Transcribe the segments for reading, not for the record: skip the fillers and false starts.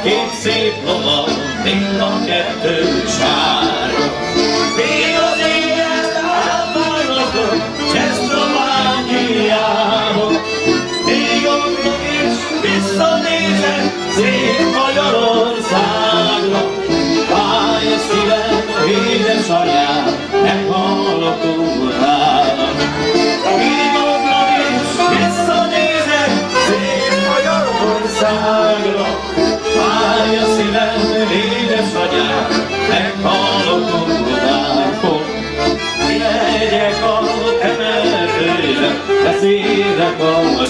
Két szép lova, mind a kettő sárga. Még az éjjel elvárlatok, Csehszlovákiába. Még amíg is visszanézek szép Magyarországra. Fáj a szívem, édesanyám, meghallok órának. Még amíg is visszanézek szép Magyarországra. Fáj a szívem, édesanyám, meghalok órákon. Megyek a temetőre, beszélek a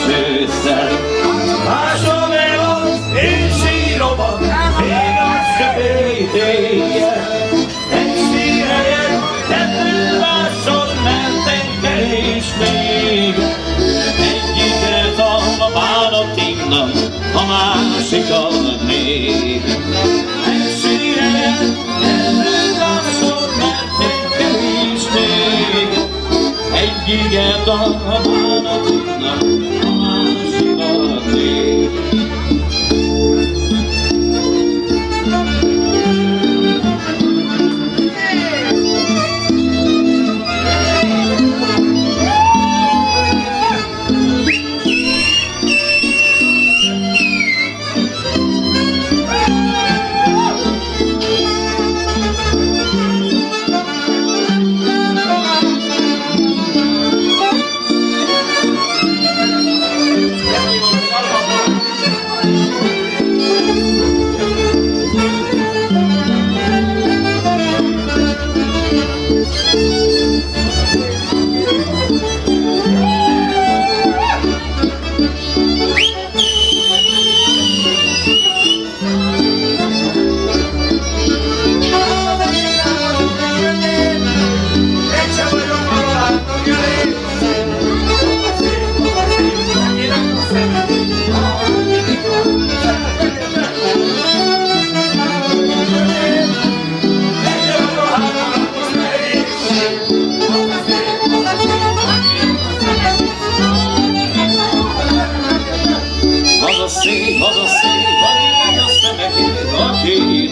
csősszel. Másom el az én síromat, még az sötét éjjel. Egy sírhelyen tető máson mentek és még. Egyiket a bánatignak, a másikat még. Egy sírhelyen tető máson mentek és még. Egyiket a bánatignak, a másikat még.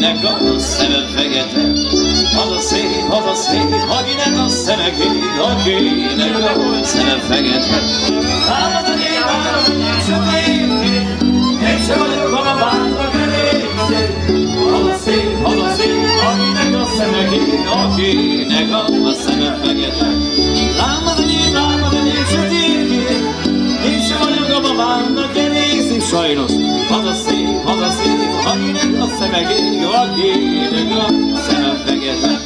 akinek a szeme fekete. Az a szép, akinek a szeme kék, akinek a szeme fekete. Ám az enyém, sötét, én sem vagyok a babának elég. Az a szép, akinek a szeme kék, akinek a szeme fekete. Lám az enyém, sötét, én sem vagyok a babának elég. Sajnos az a szép, akinek a szeme kék, akinek a szeme fekete.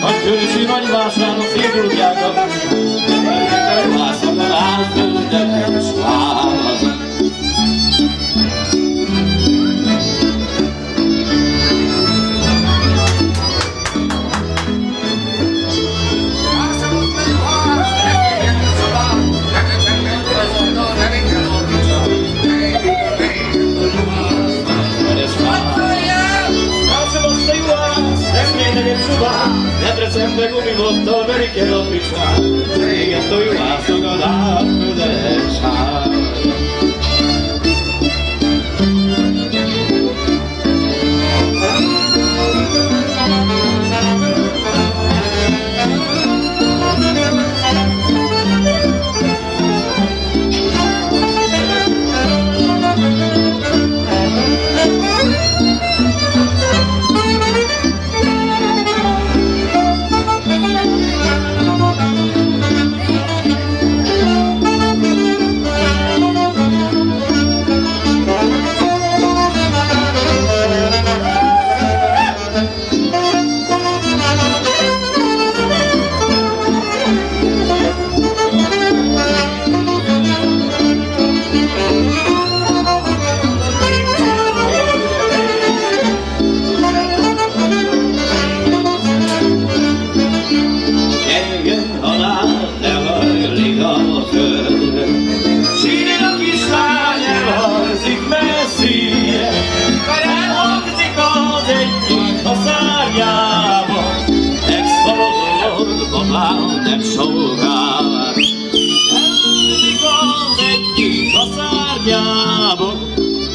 A körösi nagyvásárnak szétrúgják a vászakon átföldet sválat. Debrecenbe gumibottal verik el a picsát, régen tojulásznak az átföldes hát. Nem sokára elzik az egyik a szárnyába,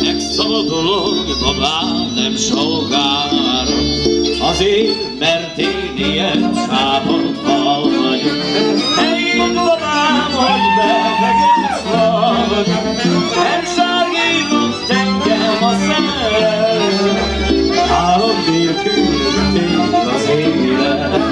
megszabadulok babám nem sokára. Azért, mert én ilyen sápadban vagyok, én babám, hogy beveges vagy, elsárgított engem a szemre, álom nélkül tényleg az életem.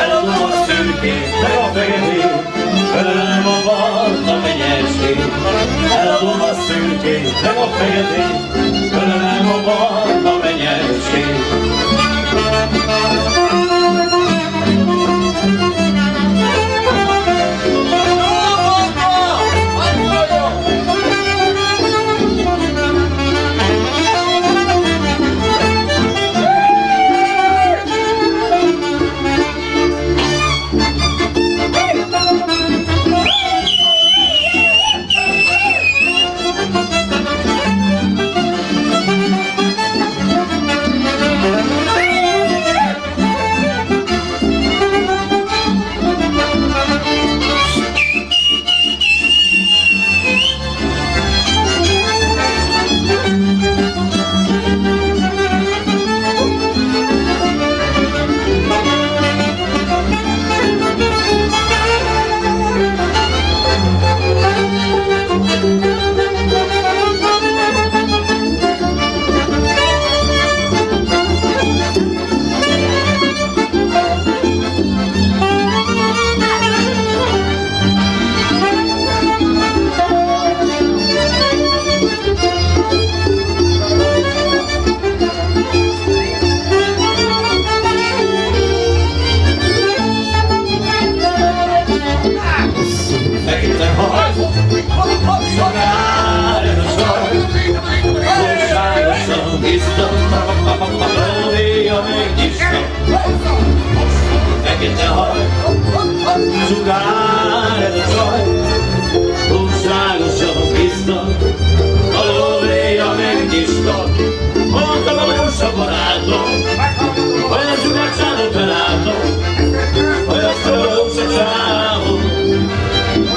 Eladom a szürkét, meg a feketét, felelem a barna fenyelség, eladom Látom a szürkét, meg a feketét, ölelem a barna mennyeség. Fekete haj, sugár ez a csaj, túlságosan biztos, a lóvéja megnyista. Mondtam a jósa barátom, hogy a sugárságot belátom, hogy a szólós a csávon,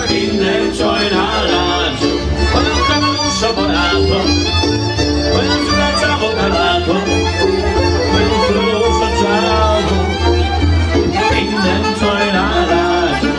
minden csajnál látom. Mondtam a jósa barátom, hogy a sugárságot belátom, hogy a szólós a csávon, minden csajnál látom.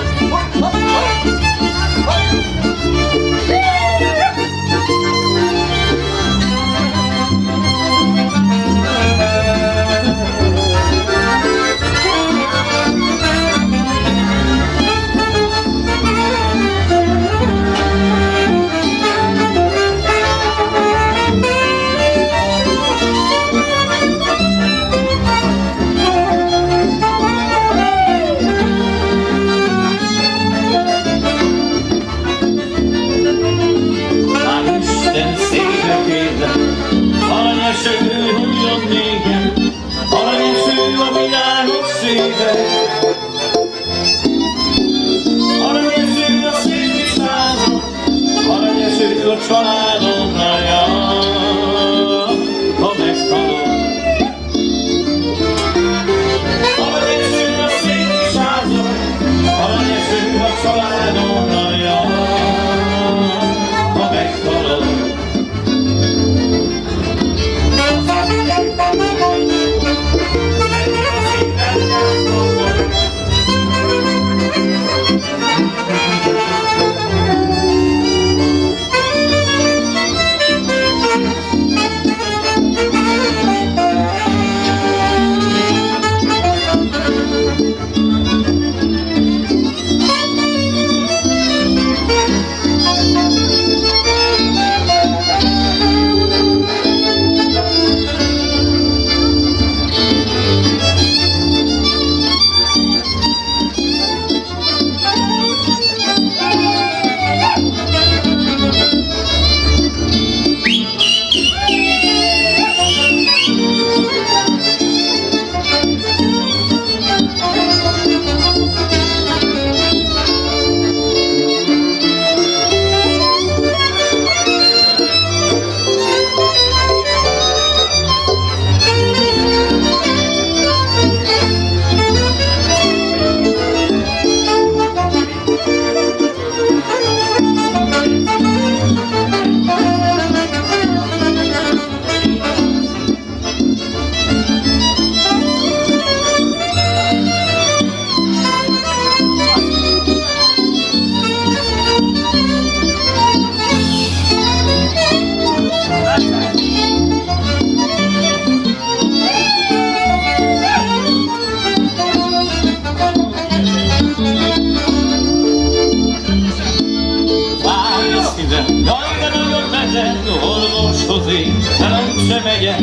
beteg orvoshoz én, de úgyse megyek,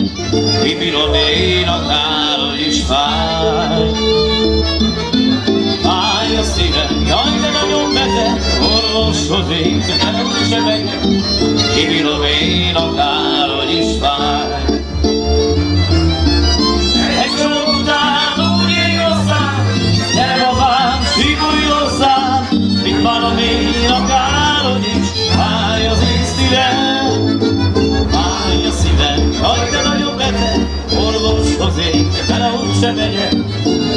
kibírom én akárhogy is fáj. Fáj a szívem, jaj, de nagyon beteg orvoshoz én, de úgyse megyek, kibírom én akárhogy is fáj. Egy csomó után úgy ég hozzám, gyere babám, szívulj hozzám, mit várom én akárhogy is, fáj az én szívem. Fáj a szívem, jaj, de nagyon beteg orvoshoz én, de úgyse megyek,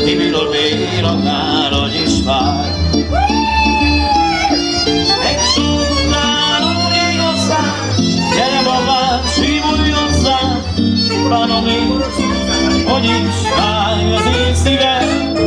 kibírom én akárhogy is fáj. Egy csomó után úgy ég hozzám, gyere babám, szívulj hozzám, várom én, hogy is fáj az én szívem.